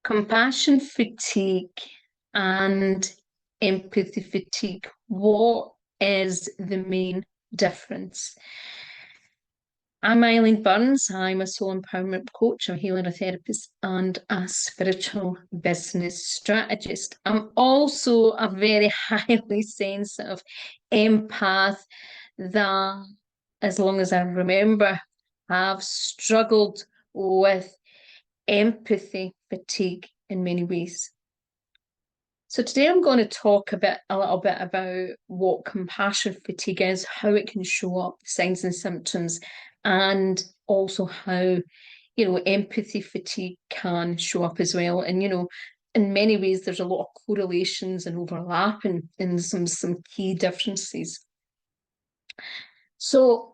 Compassion fatigue and empathy fatigue. What is the main difference? I'm Eileen Burns. I'm a soul empowerment coach, a healer, a therapist, and a spiritual business strategist. I'm also a very highly sensitive empath that, as long as I remember, have struggled with empathy fatigue in many ways. So today I'm going to talk a little bit about what compassion fatigue is, how it can show up, signs and symptoms, and also how, empathy fatigue can show up as well. And, in many ways, there's a lot of correlations and overlap and some key differences. So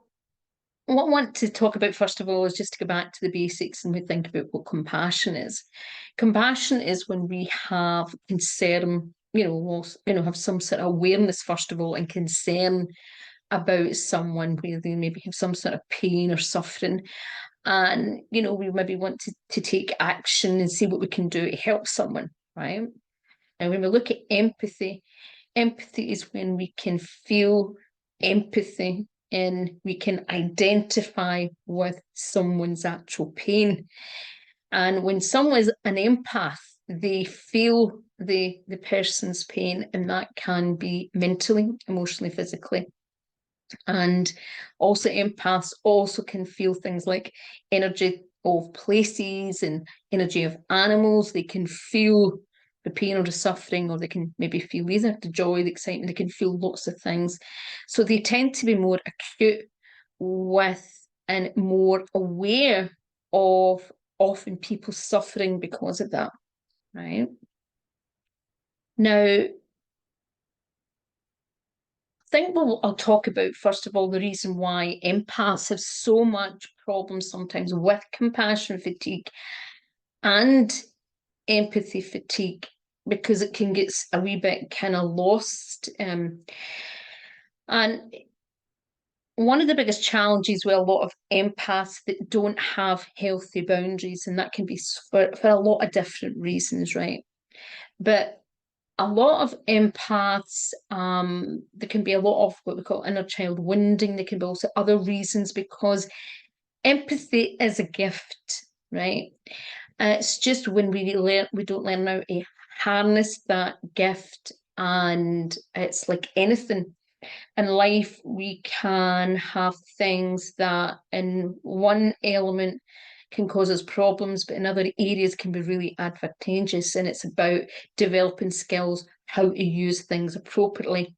what I want to talk about, first of all, is just to go back to the basics and we think about what compassion is. Compassion is when we have concern, have some sort of awareness, first of all, and concern about someone where they maybe have some sort of pain or suffering. And, we maybe want to take action and see what we can do to help someone, right? And when we look at empathy, empathy is when we can feel empathy and we can identify with someone's actual pain. And when someone's an empath, they feel the person's pain, and that can be mentally, emotionally, physically. And also empaths also can feel things like energy of places and energy of animals. They can feel the pain or the suffering, or they can maybe feel either the joy, the excitement. They can feel lots of things. So they tend to be more acute with and more aware of often people suffering because of that, right? Now, I think I'll talk about, first of all, the reason why empaths have so much problems sometimes with compassion fatigue and empathy fatigue, because it can get a wee bit kind of lost. And one of the biggest challenges with a lot of empaths that don't have healthy boundaries, and that can be for a lot of different reasons, right? But a lot of empaths, there can be a lot of what we call inner child wounding. There can be also other reasons, because empathy is a gift, right? It's just when we don't learn how to harness that gift, and it's like anything in life, we can have things that in one element can cause us problems, but in other areas can be really advantageous. And it's about developing skills, how to use things appropriately.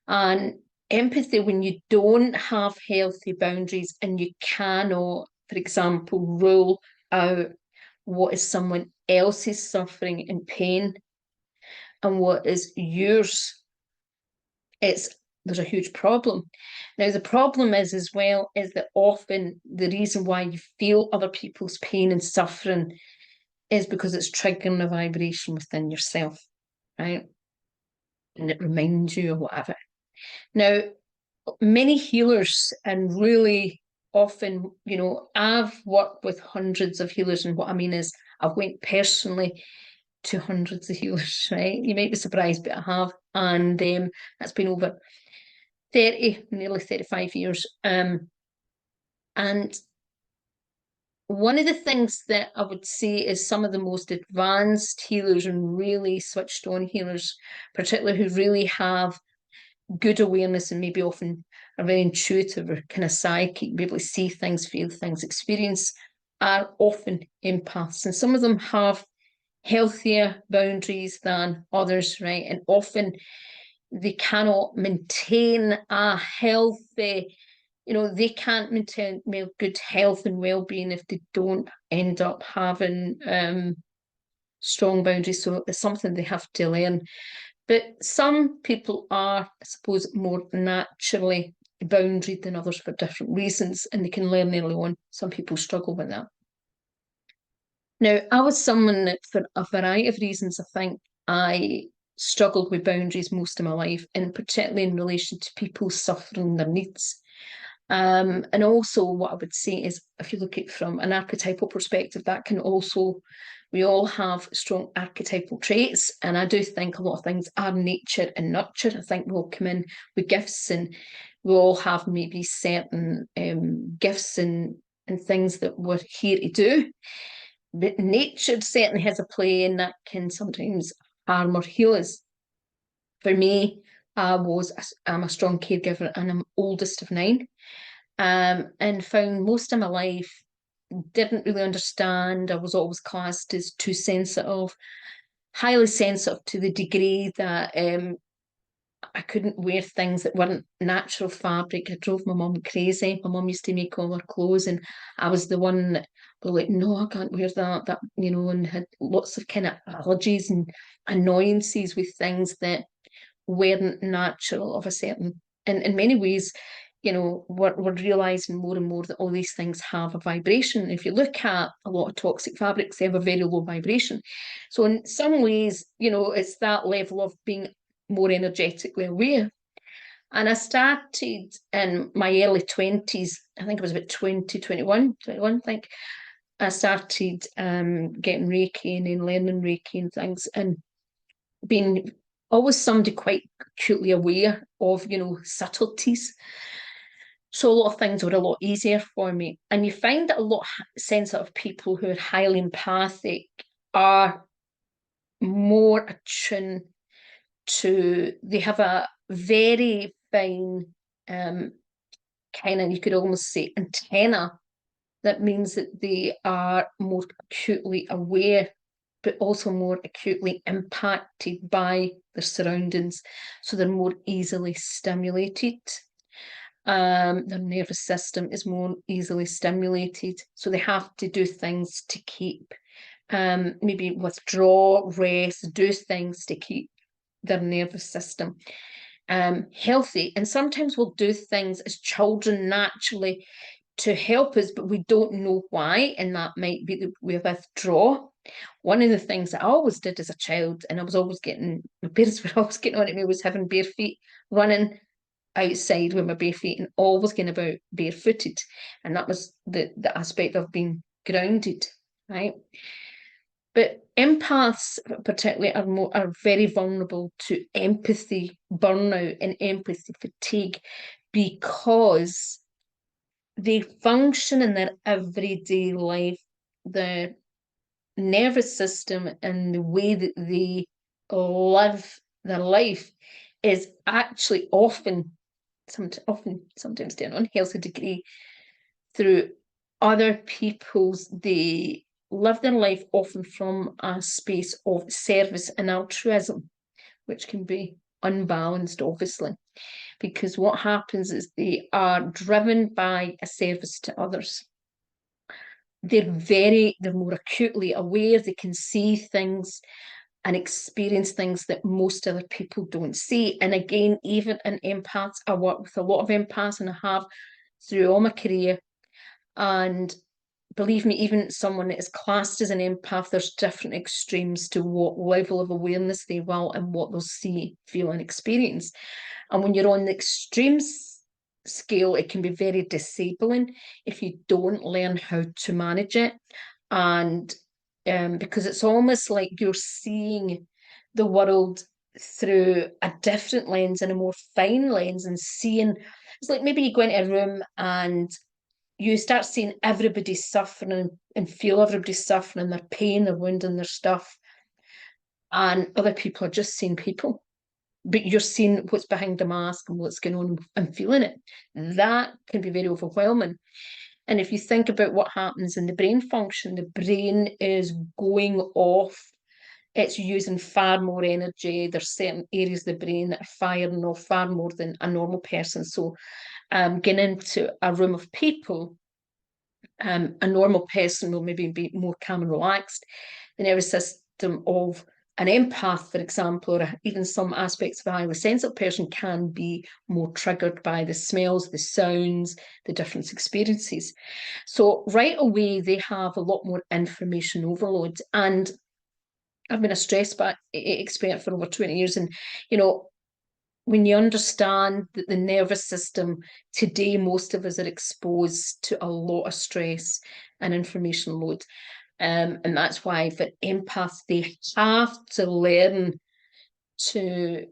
And empathy, when you don't have healthy boundaries and you cannot, for example, rule out what is someone else's suffering and pain and what is yours, there's a huge problem. Now, the problem is as well is that often the reason why you feel other people's pain and suffering is because it's triggering a vibration within yourself, right? And it reminds you of whatever. Now, many healers, and really often, I've worked with hundreds of healers, and what I mean is I've went personally to hundreds of healers, right? You might be surprised, but I have. And that's been over 30, nearly 35 years. And one of the things that I would say is some of the most advanced healers and really switched on healers, particularly who really have good awareness and maybe often are very intuitive or kind of psychic, be able to see things, feel things, experience, are often empaths. And some of them have healthier boundaries than others, right? And often they cannot maintain a healthy, they can't maintain good health and well-being if they don't end up having strong boundaries. So it's something they have to learn. But some people are, I suppose, more naturally boundaried than others for different reasons, and they can learn early on. Some people struggle with that. Now, I was someone that, for a variety of reasons, I think I struggled with boundaries most of my life, and particularly in relation to people suffering their needs. And also what I would say is, if you look at it from an archetypal perspective, that can also, we all have strong archetypal traits. And I do think a lot of things are nature and nurture. I think we'll come in with gifts, and we all have maybe certain gifts and things that we're here to do. But nature certainly has a play, and that can sometimes harm or heal us. For me, I'm a strong caregiver, and I'm oldest of 9. And found most of my life didn't really understand. I was always classed as too sensitive, highly sensitive to the degree that I couldn't wear things that weren't natural fabric. It drove my mum crazy. My mum used to make all her clothes, and I was the one that was like, no, I can't wear that, and had lots of kind of allergies and annoyances with things that weren't natural of a certain. And in many ways, we're realizing more and more that all these things have a vibration. If you look at a lot of toxic fabrics, they have a very low vibration. So in some ways, it's that level of being more energetically aware. And I started in my early 20s, I think it was about 21, I think. I started getting Reiki and then learning Reiki and things, and being always somebody quite acutely aware of, subtleties. So a lot of things were a lot easier for me. And you find that a lot of sensitive people who are highly empathic are more attuned to, they have a very fine kind of, you could almost say, antenna. That means that they are more acutely aware, but also more acutely impacted by their surroundings. So they're more easily stimulated. Their nervous system is more easily stimulated. So they have to do things to keep, maybe withdraw, rest, do things to keep their nervous system healthy. And sometimes we'll do things as children naturally to help us, but we don't know why, and that might be that we withdraw. One of the things that I always did as a child, and I was always getting, my parents were always getting on at me, was having bare feet, running outside with my bare feet, and always getting about barefooted. And that was the aspect of being grounded, right? But empaths particularly are very vulnerable to empathy burnout and empathy fatigue, because they function in their everyday life. The nervous system and the way that they live their life is actually sometimes to an unhealthy degree through other people's. They live their life often from a space of service and altruism, which can be unbalanced, obviously, because what happens is they are driven by a service to others. They're more acutely aware. They can see things and experience things that most other people don't see. And again, even in empaths, I work with a lot of empaths, and I have through all my career. And believe me, even someone that is classed as an empath, there's different extremes to what level of awareness they will and what they'll see, feel, and experience. And when you're on the extremes scale, it can be very disabling if you don't learn how to manage it. And because it's almost like you're seeing the world through a different lens and a more fine lens, and seeing, it's like maybe you go into a room and you start seeing everybody suffering and feel everybody suffering, their pain, their wound, and their stuff. And other people are just seeing people, but you're seeing what's behind the mask and what's going on and feeling it. That can be very overwhelming. And if you think about what happens in the brain function, the brain is going off. It's using far more energy. There's certain areas of the brain that are firing off far more than a normal person. So getting into a room of people, a normal person will maybe be more calm and relaxed. The nervous system of an empath, for example, or even some aspects of a highly sensitive person, can be more triggered by the smells, the sounds, the different experiences. So right away, they have a lot more information overload. And I've been a stress expert for over 20 years. And, when you understand that the nervous system today, most of us are exposed to a lot of stress and information load. And that's why for empaths, they have to learn to,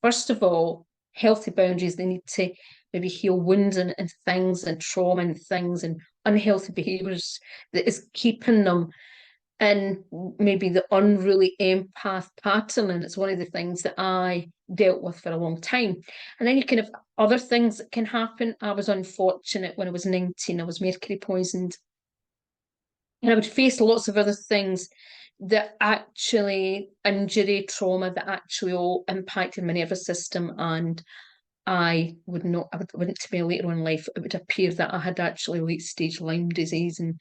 first of all, healthy boundaries. They need to maybe heal wounds and things and trauma and things and unhealthy behaviours that is keeping them in maybe the unruly empath pattern. And it's one of the things that I dealt with for a long time. And then you can have other things that can happen. I was unfortunate when I was 19, I was mercury poisoned. And I would face lots of other things that actually, injury, trauma, that actually all impacted my nervous system. And I wouldn't tell me later on in life, it would appear that I had actually late stage Lyme disease and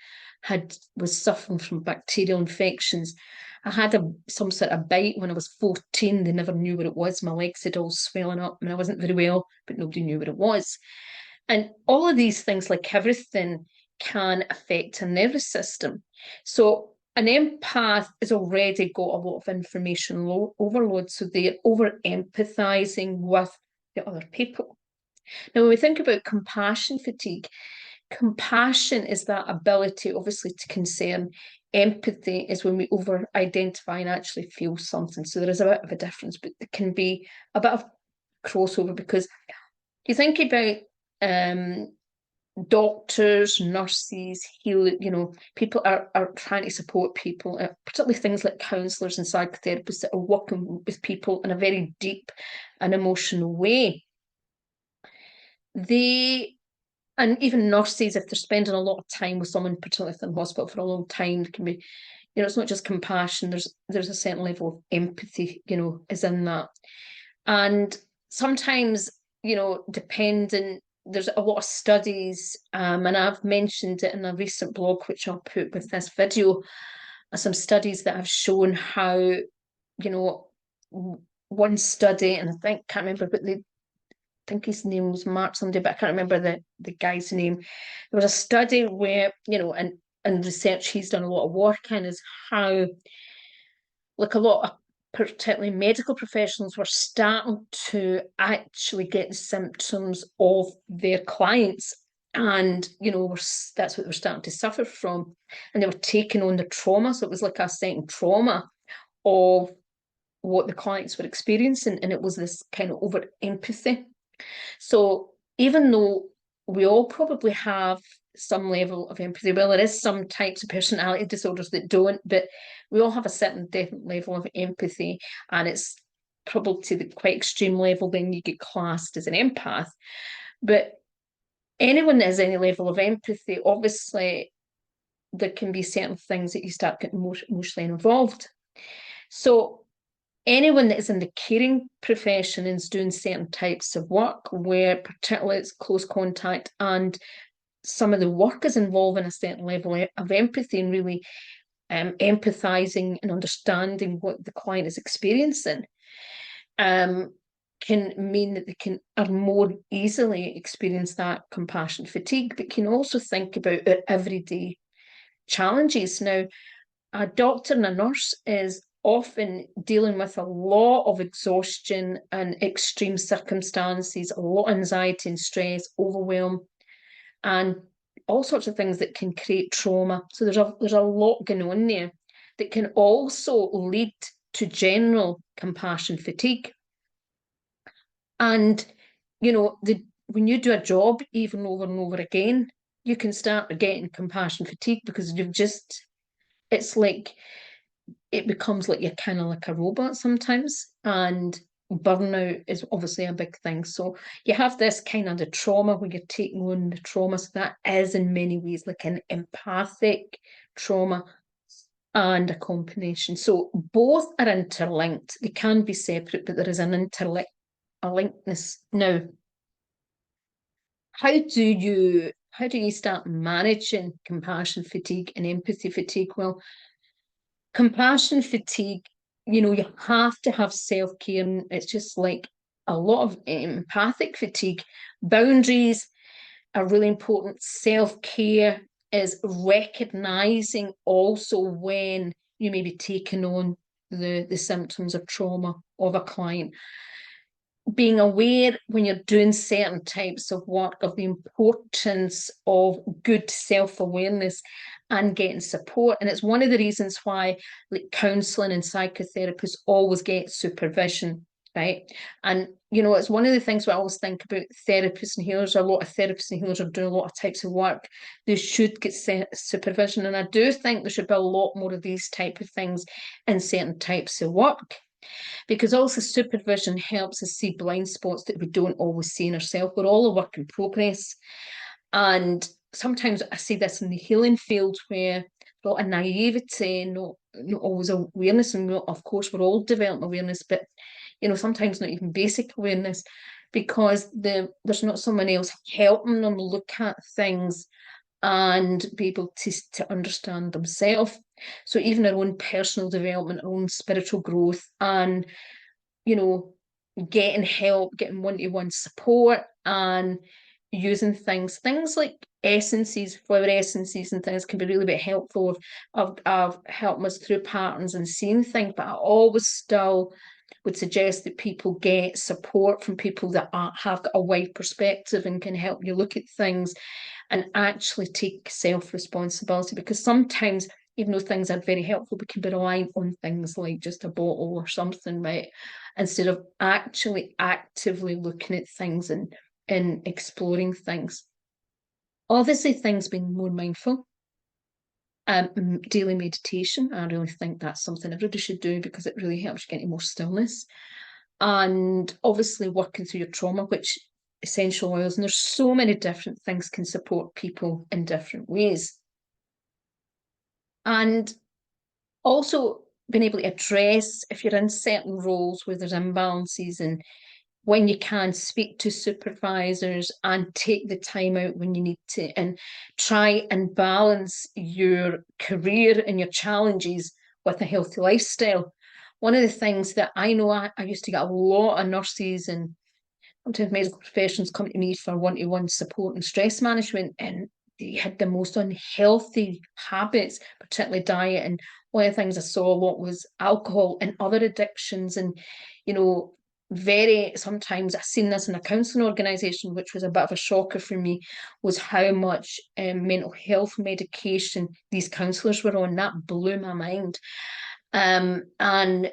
was suffering from bacterial infections. I had some sort of bite when I was 14. They never knew what it was. My legs had all swelling up and I wasn't very well, but nobody knew what it was. And all of these things, like everything, can affect a nervous system. So an empath has already got a lot of information overload, so they're over empathizing with the other people. Now, when we think about compassion fatigue, compassion is that ability, obviously, to concern. Empathy is when we over identify and actually feel something. So there is a bit of a difference, but there can be a bit of crossover, because you think about doctors, nurses, people are trying to support people, particularly things like counsellors and psychotherapists that are working with people in a very deep and emotional way. And even nurses, if they're spending a lot of time with someone, particularly if they're in hospital for a long time, it can be, it's not just compassion, there's a certain level of empathy, is in that. And sometimes, depending, there's a lot of studies, and I've mentioned it in a recent blog, which I'll put with this video, some studies that have shown how, one study, and I can't remember, but I think his name was Mark somebody, but I can't remember the guy's name. There was a study where, and research he's done a lot of work in, is how, like, a lot of particularly medical professionals were starting to actually get the symptoms of their clients, and that's what they were starting to suffer from, and they were taking on the trauma. So it was like a second trauma of what the clients were experiencing, and it was this kind of over empathy. So even though we all probably have some level of empathy, well, there is some types of personality disorders that don't, but we all have a certain definite level of empathy, and it's probably to the quite extreme level, then you get classed as an empath. But anyone that has any level of empathy, obviously there can be certain things that you start getting more emotionally involved. So anyone that is in the caring profession and is doing certain types of work where particularly it's close contact, and some of the work is involving a certain level of empathy and really empathizing and understanding what the client is experiencing, can mean that they are more easily experience that compassion fatigue, but can also think about their everyday challenges. Now, a doctor and a nurse is often dealing with a lot of exhaustion and extreme circumstances, a lot of anxiety and stress, overwhelm, and all sorts of things that can create trauma. So there's a lot going on there that can also lead to general compassion fatigue. And when you do a job even over and over again, you can start getting compassion fatigue, because it's like, it becomes like you're kind of like a robot sometimes, and burnout is obviously a big thing. So you have this kind of the trauma where you're taking on the trauma. So that is in many ways like an empathic trauma and a combination. So both are interlinked. They can be separate, but there is an linkness. Now, how do you start managing compassion fatigue and empathy fatigue? Well, compassion fatigue, you have to have self-care, and it's just like a lot of empathic fatigue. Boundaries are really important. Self-care is recognizing also when you may be taking on the symptoms of trauma of a client. being aware when you're doing certain types of work of the importance of good self-awareness and getting support. And it's one of the reasons why like counselling and psychotherapists always get supervision, right? And it's one of the things we always think about therapists and healers. A lot of therapists and healers are doing a lot of types of work. They should get supervision, and I do think there should be a lot more of these type of things in certain types of work, because also supervision helps us see blind spots that we don't always see in ourselves. We're all a work in progress. And sometimes I see this in the healing field where a lot of naivety, not always awareness. And of course, we're all developing awareness, but sometimes not even basic awareness, because there's not someone else helping them look at things and be able to understand themselves. So even our own personal development, our own spiritual growth, and getting help, getting one-to-one support, and using things like essences, flower essences and things can be really bit helpful of helping us through patterns and seeing things. But I always still would suggest that people get support from people that have got a wide perspective and can help you look at things and actually take self-responsibility, because sometimes, even though things are very helpful, we can be relying on things like just a bottle or something, right? Instead of actually actively looking at things and exploring things. Obviously, things being more mindful. Daily meditation, I really think that's something everybody should do, because it really helps you get into more stillness. And obviously working through your trauma, which essential oils, and there's so many different things can support people in different ways. And also being able to address if you're in certain roles where there's imbalances, and when you can speak to supervisors and take the time out when you need to, and try and balance your career and your challenges with a healthy lifestyle. One of the things that I know, I used to get a lot of nurses and sometimes medical professions come to me for one-to-one support and stress management, and they had the most unhealthy habits, particularly diet. And one of the things I saw a lot was alcohol and other addictions. And, sometimes I've seen this in a counselling organisation, which was a bit of a shocker for me, was how much mental health medication these counsellors were on. That blew my mind. And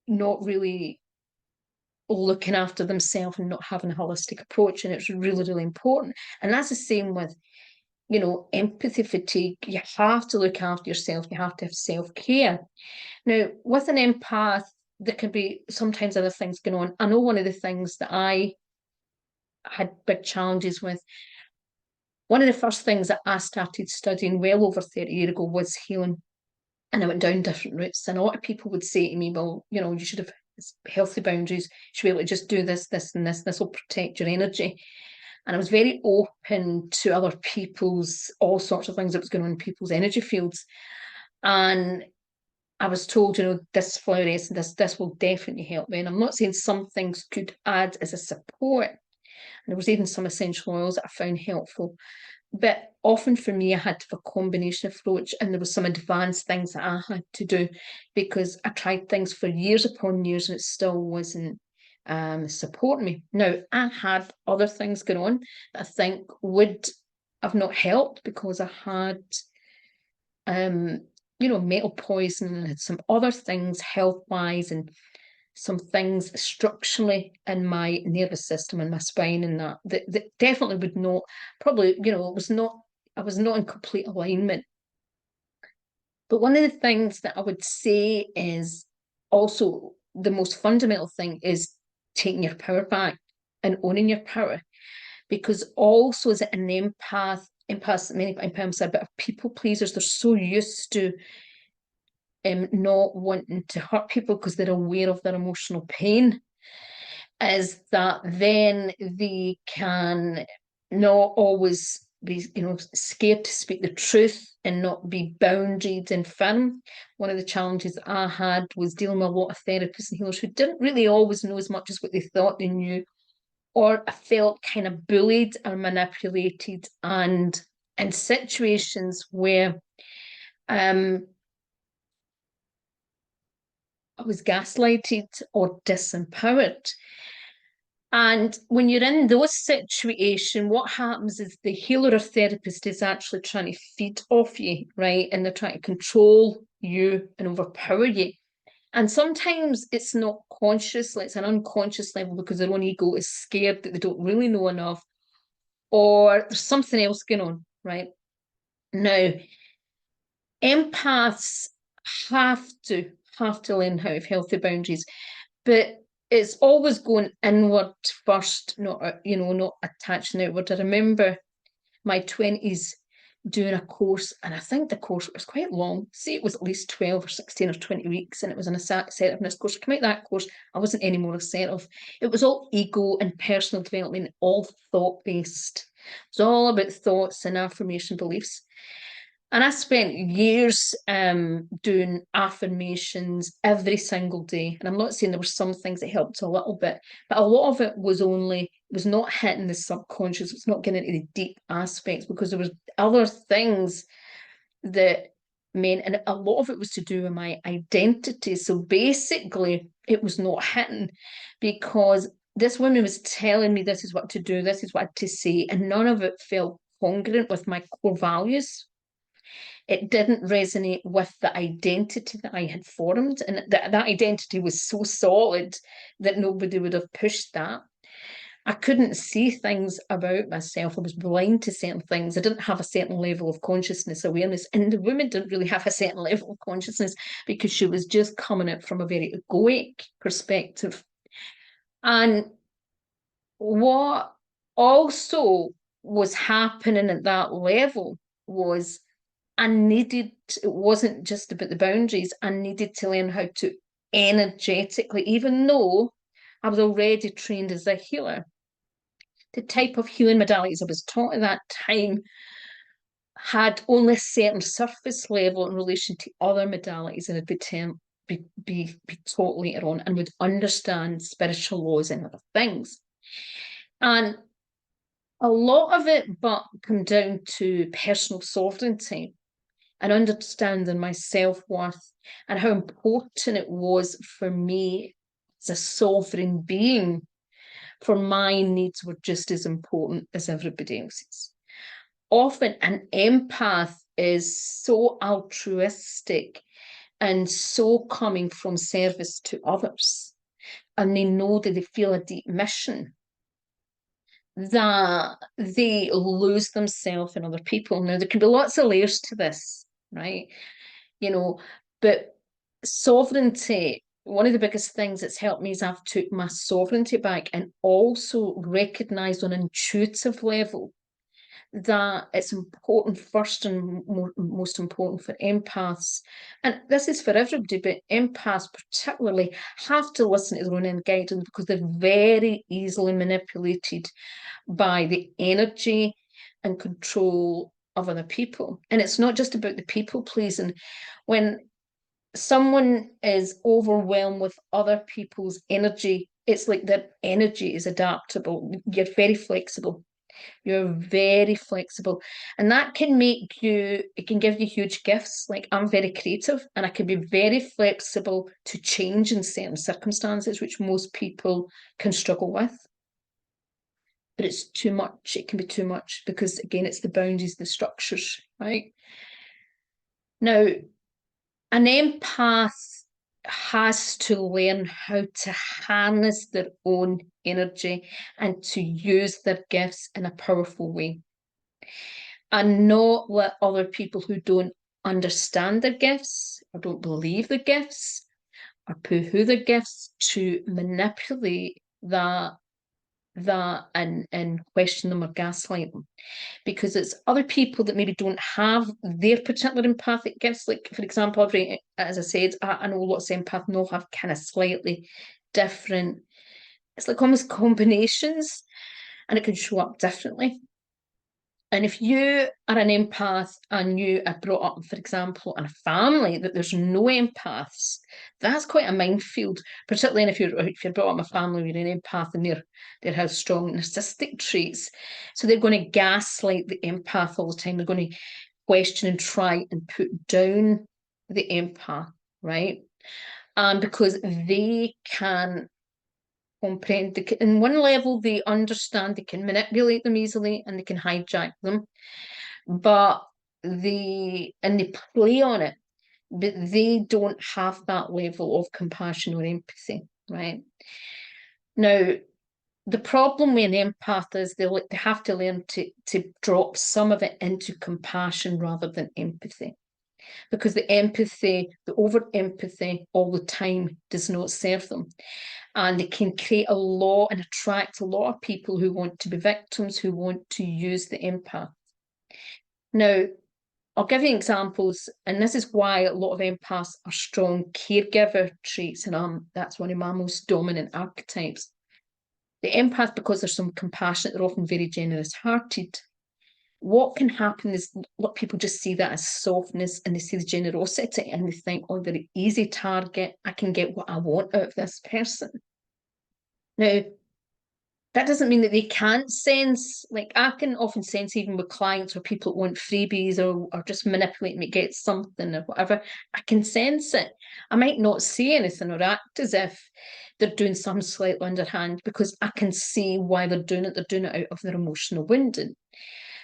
not really looking after themselves and not having a holistic approach. And it's really, really important. And that's the same with, empathy fatigue. You have to look after yourself. You have to have self-care. Now, with an empath, there can be sometimes other things going on. I know one of the things that I had big challenges with, one of the first things that I started studying well over 30 years ago was healing. And I went down different routes. And a lot of people would say to me, well, you should have healthy boundaries. You should be able to just do this, this, and this. This will protect your energy. And I was very open to other people's, all sorts of things that was going on in people's energy fields. And I was told, this flower essence, this will definitely help me. And I'm not saying some things could add as a support. And there was even some essential oils that I found helpful. But often for me, I had to have a combination approach, and there was some advanced things that I had to do, because I tried things for years upon years and it still wasn't supporting me. Now, I had other things going on that I think would have not helped, because I had metal poisoning and had some other things health-wise, and some things structurally in my nervous system and my spine, and that definitely would not, probably, I was not in complete alignment. But one of the things that I would say is also the most fundamental thing is taking your power back and owning your power. Because also as an empaths, many empaths are a bit of people pleasers. They're so used to not wanting to hurt people because they're aware of their emotional pain, is that then they can not always be, scared to speak the truth and not be boundaried and firm. One of the challenges I had was dealing with a lot of therapists and healers who didn't really always know as much as what they thought they knew, or I felt kind of bullied or manipulated, and in situations where I was gaslighted or disempowered. And when you're in those situations, what happens is the healer or therapist is actually trying to feed off you, right? And they're trying to control you and overpower you. And sometimes it's not consciously, it's an unconscious level because their own ego is scared that they don't really know enough, or there's something else going on, right? Now, empaths have to learn how to have healthy boundaries, but it's always going inward first, not not attaching outward. I remember my 20s doing a course, and I think the course was quite long. Say it was at least 12 or 16 or 20 weeks, and it was an assertiveness course. I came out that course, I wasn't any more assertive. It was all ego and personal development, all thought-based. It was all about thoughts and affirmation beliefs. And I spent years doing affirmations every single day. And I'm not saying there were some things that helped a little bit, but a lot of it was not hitting the subconscious. It's not getting into the deep aspects because there was other things that meant, and a lot of it was to do with my identity. So basically, it was not hitting because this woman was telling me this is what to do, this is what to say, and none of it felt congruent with my core values. It didn't resonate with the identity that I had formed. And that identity was so solid that nobody would have pushed that. I couldn't see things about myself. I was blind to certain things. I didn't have a certain level of consciousness awareness. And the woman didn't really have a certain level of consciousness because she was just coming at from a very egoic perspective. And what also was happening at that level was it wasn't just about the boundaries, I needed to learn how to energetically, even though I was already trained as a healer, the type of healing modalities I was taught at that time had only a certain surface level in relation to other modalities and be taught later on and would understand spiritual laws and other things. And a lot of it but come down to personal sovereignty and understanding my self-worth and how important it was for me as a sovereign being, for my needs were just as important as everybody else's. Often an empath is so altruistic and so coming from service to others, and they know that they feel a deep mission, that they lose themselves in other people. Now, there can be lots of layers to this, right? But sovereignty, one of the biggest things that's helped me is I've took my sovereignty back and also recognized on an intuitive level that it's important first and most important for empaths, and this is for everybody, but empaths particularly have to listen to their own inner guidance because they're very easily manipulated by the energy and control of other people. And it's not just about the people pleasing. When someone is overwhelmed with other people's energy, it's like their energy is adaptable. You're very flexible. You're very flexible. And that can it can give you huge gifts. Like I'm very creative and I can be very flexible to change in certain circumstances, which most people can struggle with. But it's too much. It can be too much because, again, it's the boundaries, the structures, right? Now, an empath has to learn how to harness their own energy and to use their gifts in a powerful way, and not let other people who don't understand their gifts or don't believe their gifts or poo-hoo their gifts to manipulate that and question them or gaslight them, because it's other people that maybe don't have their particular empathic gifts. Like, for example, as I said, I know lots of empaths know have kind of slightly different, it's like almost combinations, and it can show up differently. And if you are an empath and you are brought up, for example, in a family that there's no empaths, that's quite a minefield, particularly if you're brought up in a family with an empath and they have strong narcissistic traits. So they're going to gaslight the empath all the time. They're going to question and try and put down the empath, right? Because they can comprehend. In one level, they understand, they can manipulate them easily and they can hijack them, but they play on it, but they don't have that level of compassion or empathy, right? Now, the problem with an empath is they have to learn to drop some of it into compassion rather than empathy, because the over empathy all the time does not serve them. And it can create a lot and attract a lot of people who want to be victims, who want to use the empath. Now, I'll give you examples, and this is why a lot of empaths are strong caregiver traits, and that's one of my most dominant archetypes. The empath, because they're so compassionate, they're often very generous-hearted. What can happen is a lot of people just see that as softness, and they see the generosity and they think, oh, they're an easy target. I can get what I want out of this person. Now, that doesn't mean that they can't sense, like I can often sense even with clients or people that want freebies or just manipulate me, get something or whatever, I can sense it. I might not say anything or act as if they're doing something slightly underhand, because I can see why they're doing it. They're doing it out of their emotional wounding.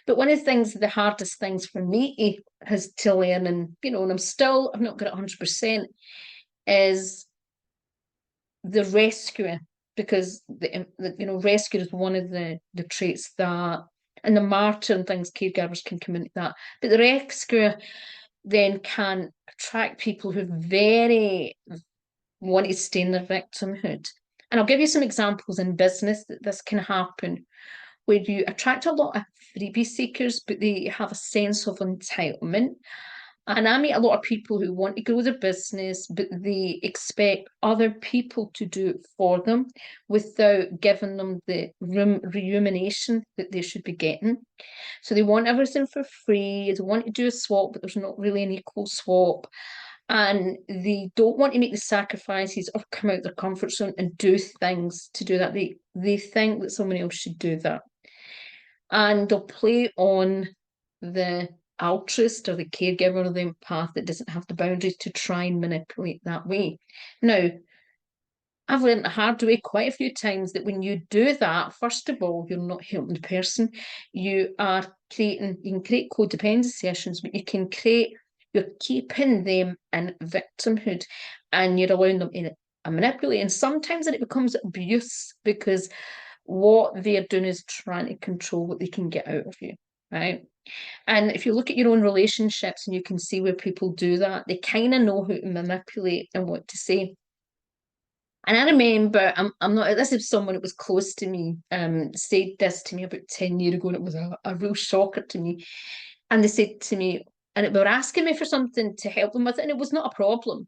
But one of the hardest things for me is to learn, and and I've not got it 100%, is the rescuer, because rescue is one of the traits that, and the martyr and things, caregivers can come into that. But the rescuer then can attract people who very want to stay in their victimhood. And I'll give you some examples in business that this can happen, where you attract a lot of freebie seekers, but they have a sense of entitlement. And I meet a lot of people who want to grow their business, but they expect other people to do it for them without giving them the remuneration that they should be getting. So they want everything for free. They want to do a swap, but there's not really an equal swap. And they don't want to make the sacrifices or come out of their comfort zone and do things to do that. They think that someone else should do that. And they'll play on the altruist or the caregiver or the empath that doesn't have the boundaries to try and manipulate that way. Now, I've learned the hard way quite a few times that when you do that, first of all, you're not helping the person. You can create codependency sessions, but you're keeping them in victimhood, and you're allowing them to manipulate. And sometimes it becomes abuse, because what they're doing is trying to control what they can get out of you, right? And if you look at your own relationships and you can see where people do that, they kind of know how to manipulate and what to say. And I remember, I'm not, this is someone that was close to me, said this to me about 10 years ago, and it was a real shocker to me. And they said to me, and they were asking me for something to help them with it, and it was not a problem.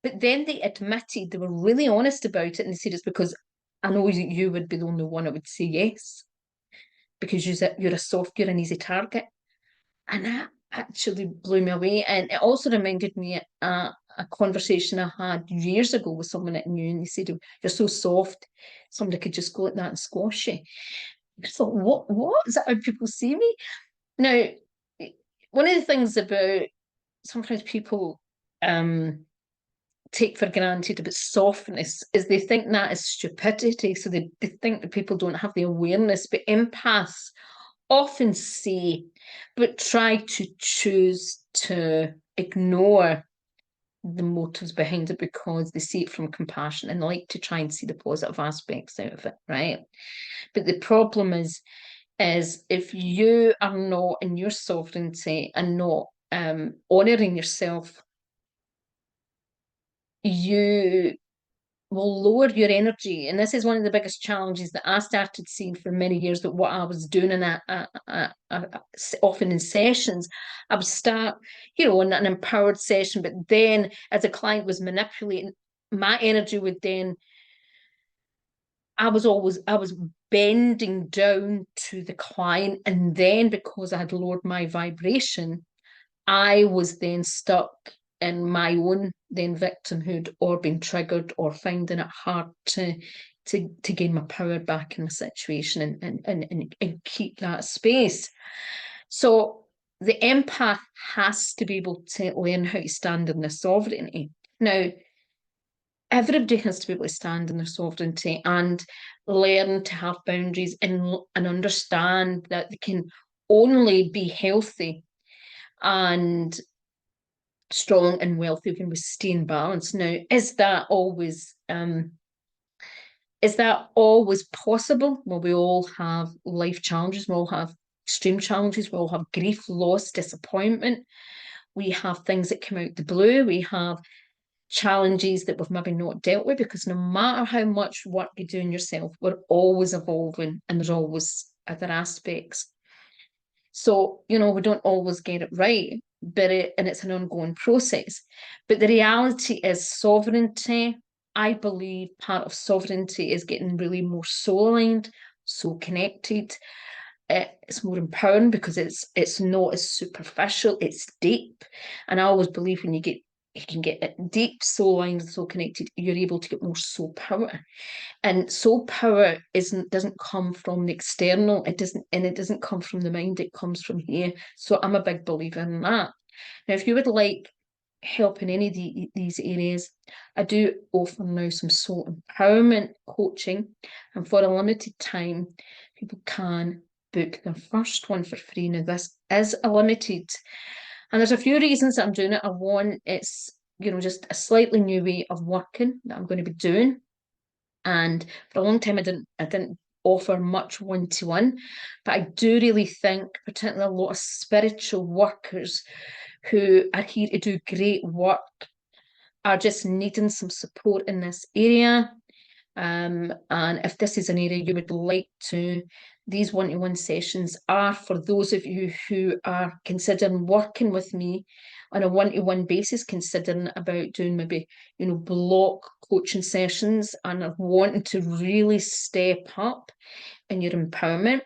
But then they admitted, they were really honest about it, and they said, it's because I know you would be the only one that would say yes, because you're an easy target. And that actually blew me away. And it also reminded me a conversation I had years ago with someone I knew, and they said, oh, you're so soft, somebody could just go like that and squash you. I thought, what? Is that how people see me? Now, one of the things about sometimes people take for granted about softness is they think that is stupidity. So they think that people don't have the awareness, but empaths often see, but try to choose to ignore the motives behind it because they see it from compassion and like to try and see the positive aspects out of it, right? But the problem is if you are not in your sovereignty and not honouring yourself, you will lower your energy. And this is one of the biggest challenges that I started seeing for many years, that what I was doing often in sessions, I would start, in an empowered session, but then as a client was manipulating, my energy would then, I was bending down to the client. And then because I had lowered my vibration, I was then stuck in my own then victimhood, or being triggered, or finding it hard to gain my power back in the situation and keep that space. So the empath has to be able to learn how to stand in their sovereignty. Now, everybody has to be able to stand in their sovereignty and learn to have boundaries and understand that they can only be healthy and strong and wealthy when we stay in balance. Now, is that always possible? Well, we all have life challenges, we all have extreme challenges, we all have grief, loss, disappointment. We have things that come out the blue. We have challenges that we've maybe not dealt with, because no matter how much work you do in yourself, we're always evolving and there's always other aspects. So, we don't always get it right, and it's an ongoing process. But the reality is sovereignty. I believe part of sovereignty is getting really more soul-aligned, so connected. It's more empowering because it's not as superficial, it's deep. And I always believe when you can get it deep, soul-aligned and soul connected, you're able to get more soul power. And soul power doesn't come from the external, it doesn't come from the mind, it comes from here. So I'm a big believer in that. Now, if you would like help in any of these areas, I do offer now some soul empowerment coaching, and for a limited time, people can book their first one for free. Now, this is a limited, and there's a few reasons that I'm doing it. It's just a slightly new way of working that I'm going to be doing. And for a long time, I didn't offer much one-to-one, but I do really think, particularly a lot of spiritual workers who are here to do great work, are just needing some support in this area. And if this is an area you would like to, these one-to-one sessions are for those of you who are considering working with me on a one-to-one basis, considering about doing maybe, block coaching sessions and are wanting to really step up in your empowerment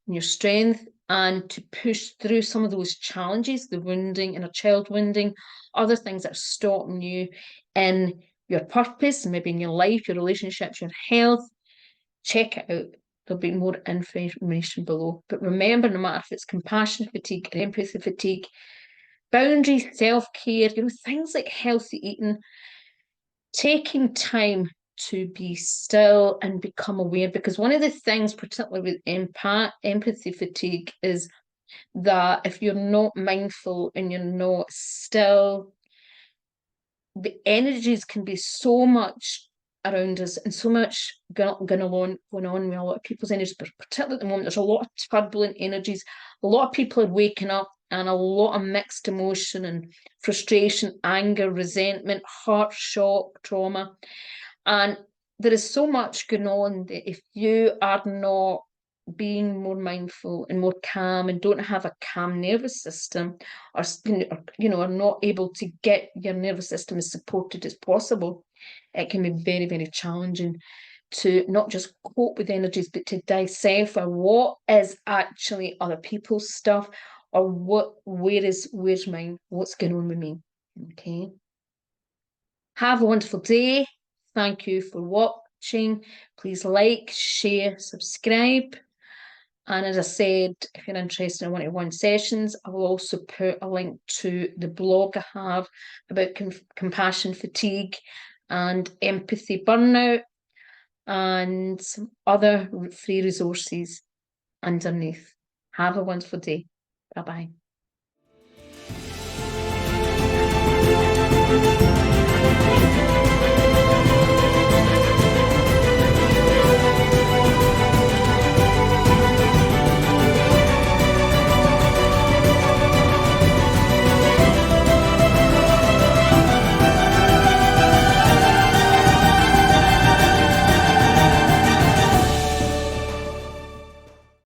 and your strength, and to push through some of those challenges, the wounding, inner child wounding, other things that are stopping you in your purpose, maybe in your life, your relationships, your health. Check it out. There'll be more information below. But remember, no matter if it's compassion fatigue or empathy fatigue, boundaries, self-care, things like healthy eating, taking time to be still and become aware. Because one of the things, particularly with empathy fatigue, is that if you're not mindful and you're not still, the energies can be so much around us and so much going on with a lot of people's energies, but particularly at the moment, there's a lot of turbulent energies. A lot of people are waking up, and a lot of mixed emotion and frustration, anger, resentment, heart shock, trauma. And there is so much going on that if you are not being more mindful and more calm and don't have a calm nervous system, or are not able to get your nervous system as supported as possible, it can be very, very challenging to not just cope with energies, but to decipher what is actually other people's stuff, or where's mine, what's going on with me. Okay. Have a wonderful day. Thank you for watching. Please like, share, subscribe. And as I said, if you're interested in one-to-one sessions, I will also put a link to the blog I have about compassion fatigue and empathy burnout, and some other free resources underneath. Have a wonderful day. Bye-bye.